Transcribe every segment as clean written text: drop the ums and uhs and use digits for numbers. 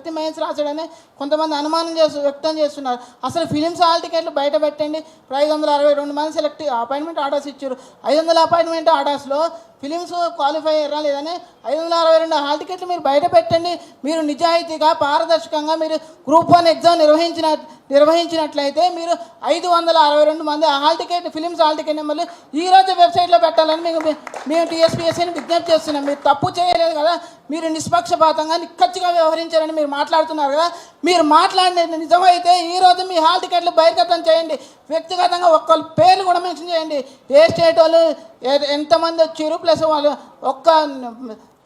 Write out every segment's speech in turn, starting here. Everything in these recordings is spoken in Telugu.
వ్యక్తి మహేష్ రాశాడని కొంతమంది అనుమానం వ్యక్తం చేస్తున్నారు. అసలు ఫిలిమ్స్ హాల్ టికెట్లు బయట పెట్టండి. 562 మంది అపాయింట్మెంట్ ఆర్డర్స్ ఇచ్చారు. 500 అపాయింట్మెంట్ ఆర్డర్స్లో ఫిలిమ్స్ క్వాలిఫై అయ్యారా లేదని 562 హాల్ టికెట్లు మీరు బయట పెట్టండి. మీరు నిజాయితీగా పారదర్శకంగా మీరు గ్రూప్ 1 ఎగ్జామ్ నిర్వహించినట్లయితే మీరు 562 మంది ఫిలిమ్స్ హాల్ టికెట్ నెంబర్లు ఈరోజు వెబ్సైట్లో పెట్టాలని మేము టీఎస్పీఎస్సీని విజ్ఞప్తి చేస్తున్నాం. మీరు తప్పు చేయలేదు కదా, మీరు నిష్పక్షపాతంగా నిక్కచ్చిగా వ్యవహరించారని మీరు మాట్లాడుతున్నారు కదా. మీరు మాట్లాడినది నిజమైతే ఈరోజు మీ హాల్ టికెట్లు బహిర్గతం చేయండి. వ్యక్తిగతంగా ఒక్కరు పేర్లు కూడా మెన్షన్ చేయండి. ఏ స్టేట్ వాళ్ళు ఎంతమంది వచ్చారు ప్లస్ వాళ్ళు ఒక్క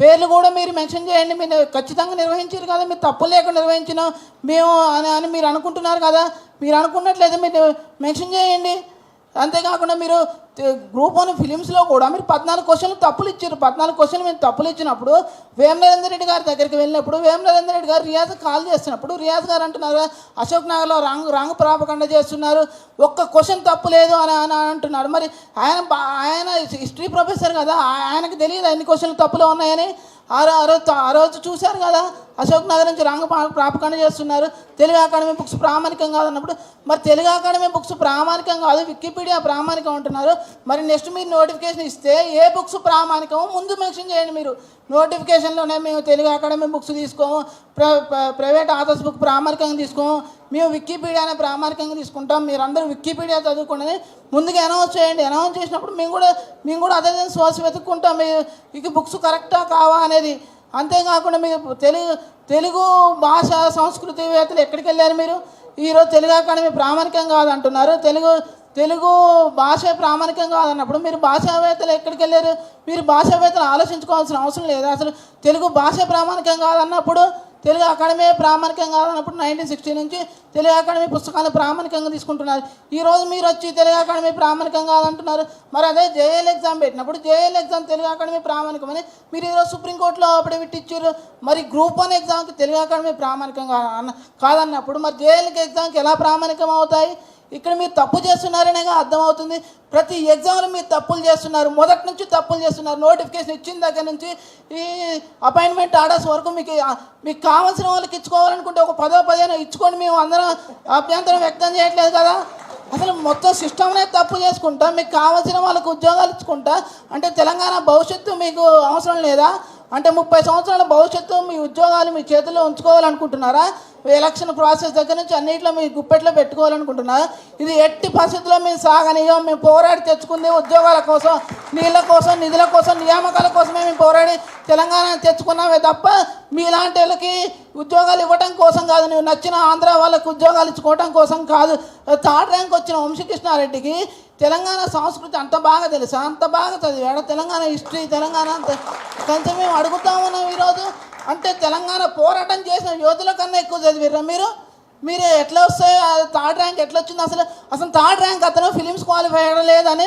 పేర్లు కూడా మీరు మెన్షన్ చేయండి. మీరు ఖచ్చితంగా నిర్వహించారు కదా, మీరు తప్పు లేకుండా నిర్వహించిన మేము అని మీరు అనుకుంటున్నారు కదా. మీరు అనుకున్నట్లయితే మీరు మెన్షన్ చేయండి. అంతేకాకుండా మీరు గ్రూప్ 1 ఫిలిమ్స్లో కూడా మీరు 14 క్వశ్చన్లు తప్పులు ఇచ్చారు. 14 క్వశ్చన్లు మేము తప్పులు ఇచ్చినప్పుడు వేమనరేందర్ రెడ్డి గారి దగ్గరికి వెళ్ళినప్పుడు వేమనరేందర్ రెడ్డి గారు రియాజ్ కాల్ చేస్తున్నప్పుడు రియాజ్ గారు అంటున్నారు అశోక్ నగర్లో రాంగ్ ప్రాపకండ చేస్తున్నారు, ఒక్క క్వశ్చన్ తప్పు లేదు అని అంటున్నారు. మరి ఆయన హిస్టరీ ప్రొఫెసర్ కదా, ఆయనకు తెలియదు ఎన్ని క్వశ్చన్లు తప్పులు ఉన్నాయని. ఆ రోజు చూశారు కదా, అశోక్ నగర్ నుంచి ప్రాపకండ చేస్తున్నారు. తెలుగు అకాడమీ బుక్స్ ప్రామాణికం కాదన్నప్పుడు మరి తెలుగు అకాడమీ బుక్స్ ప్రామాణికం కాదు, వికీపీడియా ప్రామాణికం అంటున్నారు. మరి నెక్స్ట్ మీరు నోటిఫికేషన్ ఇస్తే ఏ బుక్స్ ప్రామాణికమో ముందు మెన్షన్ చేయండి. మీరు నోటిఫికేషన్లోనే మేము తెలుగు అకాడమీ బుక్స్ తీసుకోము, ప్రైవేట్ ఆథర్స్ బుక్ ప్రామాణికంగా తీసుకోము, మేము వికీపీడియానే ప్రామాణికంగా తీసుకుంటాం, మీరందరూ వికీపీడియా చదువుకోండి ముందుగా అనౌన్స్ చేయండి. అనౌన్స్ చేసినప్పుడు మేము కూడా అదే సోర్స్ వెతుక్కుంటాం ఇక బుక్స్ కరెక్టా కావా అనేది. అంతేకాకుండా మీరు తెలుగు భాష సంస్కృతివేత్తలు ఎక్కడికి వెళ్ళారు మీరు? ఈరోజు తెలుగు అకాడమీ ప్రామాణికం కాదంటున్నారు. తెలుగు భాష ప్రామాణికం కాదన్నప్పుడు మీరు భాషావేత్తలు ఎక్కడికి వెళ్ళారు? మీరు భాషావేత్తలు ఆలోచించుకోవాల్సిన అవసరం లేదు. అసలు తెలుగు భాష ప్రామాణికం కాదన్నప్పుడు తెలుగు అకాడమీ ప్రామాణికం కాదన్నప్పుడు 1960 నుంచి తెలుగు అకాడమీ పుస్తకాలు ప్రామాణికంగా తీసుకుంటున్నారు. ఈరోజు మీరు వచ్చి తెలుగు అకాడమీ ప్రామాణికం కాదంటున్నారు. మరి అదే జేఎల్ ఎగ్జామ్ పెట్టినప్పుడు జేఎల్ ఎగ్జామ్ తెలుగు అకాడమీ ప్రామాణికమని మీరు ఈరోజు సుప్రీంకోర్టులో అఫిడవిట్ ఇచ్చారు. మరి గ్రూప్ 1 ఎగ్జామ్కి తెలుగు అకాడమీ ప్రామాణికం కాదన్నప్పుడు మరి జేఎల్ ఎగ్జామ్కి ఎలా ప్రామాణికం అవుతాయి? ఇక్కడ మీరు తప్పు చేస్తున్నారనేగా అర్థమవుతుంది. ప్రతి ఎగ్జామ్లో మీరు తప్పులు చేస్తున్నారు, మొదటి నుంచి తప్పులు చేస్తున్నారు. నోటిఫికేషన్ ఇచ్చిన దగ్గర నుంచి ఈ అపాయింట్మెంట్ ఆర్డర్స్ వరకు మీకు కావాల్సిన వాళ్ళకి ఇచ్చుకోవాలనుకుంటే ఒక 10-15 ఇచ్చుకోండి, మేము అందరం అభ్యంతరం వ్యక్తం చేయట్లేదు కదా. అసలు మొత్తం సిస్టమ్నే తప్పు చేసుకుంటా మీకు కావాల్సిన వాళ్ళకి ఉద్యోగాలు ఇచ్చుకుంటా అంటే తెలంగాణ భవిష్యత్తు మీకు అవసరం లేదా? అంటే 30 సంవత్సరాల భవిష్యత్తు మీ ఉద్యోగాలు మీ చేతుల్లో ఉంచుకోవాలనుకుంటున్నారా? ఎలక్షన్ ప్రాసెస్ దగ్గర నుంచి అన్నింటిలో మీ గుప్పెట్లో పెట్టుకోవాలనుకుంటున్నారా? ఇది ఎట్టి పరిస్థితుల్లో మేము సాగనీయం. మేము పోరాడి తెచ్చుకుంది ఉద్యోగాల కోసం, నీళ్ళ కోసం, నిధుల కోసం, నియామకాల కోసమే మేము పోరాడి తెలంగాణ తెచ్చుకున్నామే తప్ప మీలాంటి వాళ్ళకి ఉద్యోగాలు ఇవ్వడం కోసం కాదు, నువ్వు నచ్చిన ఆంధ్ర వాళ్ళకి ఉద్యోగాలు ఇచ్చుకోవడం కోసం కాదు. 3rd ర్యాంక్ వచ్చిన వంశీకృష్ణారెడ్డికి తెలంగాణ సంస్కృతి అంత బాగా తెలుసా? అంత బాగా చదివాడు. తెలంగాణ హిస్టరీ తెలంగాణ అంత కొంచెం మేము అడుగుతామన్నాం ఈరోజు. అంటే తెలంగాణ పోరాటం చేసిన యోధుల కన్నా ఎక్కువ చదివారా మీరు ఎట్లా వస్తాయి? 3rd ర్యాంక్ ఎట్లా వచ్చింది? అసలు 3rd ర్యాంక్ అతను ఫిలిమ్స్ క్వాలిఫై అయ్యడం లేదని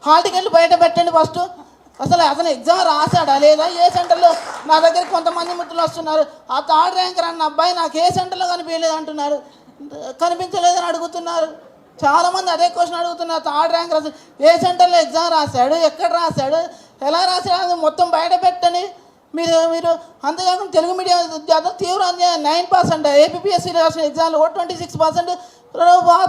హాల్ టికెట్లు బయట పెట్టండి ఫస్ట్. అసలు ఎగ్జామ్ రాశాడా లేదా? ఏ సెంటర్లో నా దగ్గర కొంతమంది మిత్రులు వస్తున్నారు, ఆ 3rd ర్యాంక్ అన్న అబ్బాయి నాకు ఏ సెంటర్లో కనిపించలేదు అంటున్నారు, కనిపించలేదని అడుగుతున్నారు. చాలామంది అదే క్వశ్చన్ అడుగుతున్నారు. 3rd ర్యాంక్ రాశాడు, ఏ సెంటర్లో ఎగ్జామ్ రాశాడు, ఎక్కడ రాశాడు, ఎలా రాశాడు అది మొత్తం బయట పెట్టండి మీరు. అంతేకాకుండా తెలుగు మీడియం విద్యార్థులు తీవ్ర అన్యాయం. 9% ఏపీఎస్సీ రాసిన ఎగ్జామ్లో 26%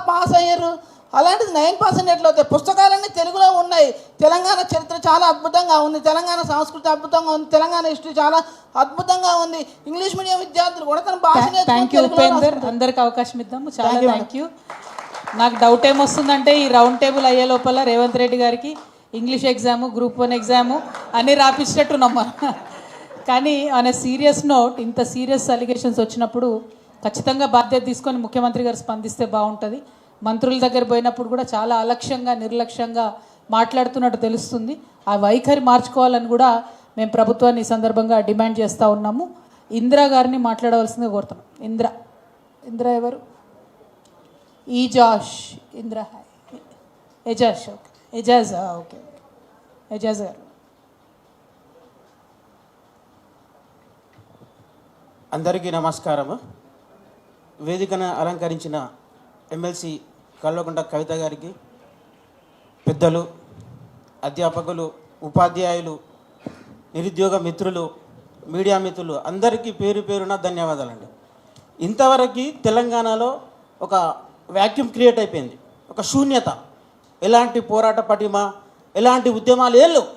పాస్ అయ్యారు. అలాంటిది 9% ఎట్లా అవుతాయి? పుస్తకాలన్నీ తెలుగులో ఉన్నాయి. తెలంగాణ చరిత్ర చాలా అద్భుతంగా ఉంది, తెలంగాణ సంస్కృతి అద్భుతంగా ఉంది, తెలంగాణ హిస్టరీ చాలా అద్భుతంగా ఉంది. ఇంగ్లీష్ మీడియం విద్యార్థులు కూడా తన భాష అందరికి అవకాశం ఇద్దాము. చాలా థ్యాంక్ యూ. నాకు డౌట్ ఏమొస్తుందంటే ఈ రౌండ్ టేబుల్ అయ్యే లోపల రేవంత్ రెడ్డి గారికి ఇంగ్లీష్ ఎగ్జాము, గ్రూప్ 1 ఎగ్జాము అన్నీ రాపించినట్టున్నామ్మా. కానీ ఆన్ సీరియస్ నోట్, ఇంత సీరియస్ అలిగేషన్స్ వచ్చినప్పుడు ఖచ్చితంగా బాధ్యత తీసుకొని ముఖ్యమంత్రి గారు స్పందిస్తే బాగుంటుంది. మంత్రుల దగ్గర పోయినప్పుడు కూడా చాలా అలక్ష్యంగా నిర్లక్ష్యంగా మాట్లాడుతున్నట్టు తెలుస్తుంది. ఆ వైఖరి మార్చుకోవాలని కూడా మేము ప్రభుత్వాన్ని ఈ సందర్భంగా డిమాండ్ చేస్తూ ఉన్నాము. ఇందిరా గారిని మాట్లాడవలసిందిగా కోరుతున్నాం. ఇందిరా ఎవరు? ఈజాష్ ఇందిరా ఎజాష్ ఓకే ఎజాజ్ ఓకే ఎజాజ్ గారు. అందరికీ నమస్కారము. వేదికను అలంకరించిన ఎమ్మెల్సీ కల్వకుంట్ల కవిత గారికి, పెద్దలు, అధ్యాపకులు, ఉపాధ్యాయులు, నిరుద్యోగ మిత్రులు, మీడియా మిత్రులు అందరికీ పేరు పేరున ధన్యవాదాలండి. ఇంతవరకు తెలంగాణలో ఒక వ్యాక్యూమ్ క్రియేట్ అయిపోయింది, ఒక శూన్యత. ఎలాంటి పోరాట పటిమ, ఎలాంటి ఉద్యమాలు ఏం లేవు.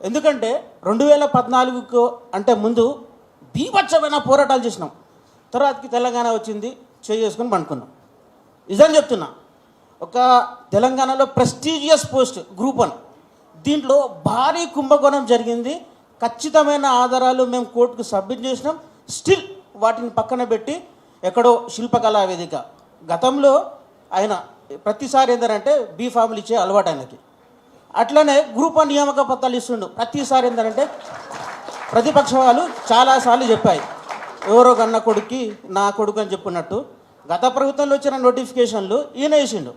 ఎందుకంటే 2014కు అంటే ముందు బీభత్సమైన పోరాటాలు చేసినాం. తర్వాతకి తెలంగాణ వచ్చింది, చేసుకొని పండుకున్నాం. నిజం చెప్తున్నా, ఒక తెలంగాణలో ప్రెస్టీజియస్ పోస్ట్ గ్రూప్ 1, దీంట్లో భారీ కుంభకోణం జరిగింది. ఖచ్చితమైన ఆధారాలు మేము కోర్టుకు సబ్మిట్ చేసినాం. స్టిల్ వాటిని పక్కన పెట్టి ఎక్కడో శిల్పకళా వేదిక, గతంలో ఆయన ప్రతిసారి ఏంటంటే బీ ఫార్ములు ఇచ్చే అలవాటు ఆయనకి. అట్లనే గ్రూప్ 1 నియామక పత్రాలు ఇస్తుండు. ప్రతిసారి ఏంటంటే ప్రతిపక్ష వాళ్ళు చాలాసార్లు చెప్పాయి, ఎవరో కన్న కొడుక్కి నా కొడుకు అని చెప్పున్నట్టు. గత ప్రభుత్వంలో వచ్చిన నోటిఫికేషన్లు ఈయన వేసిండు.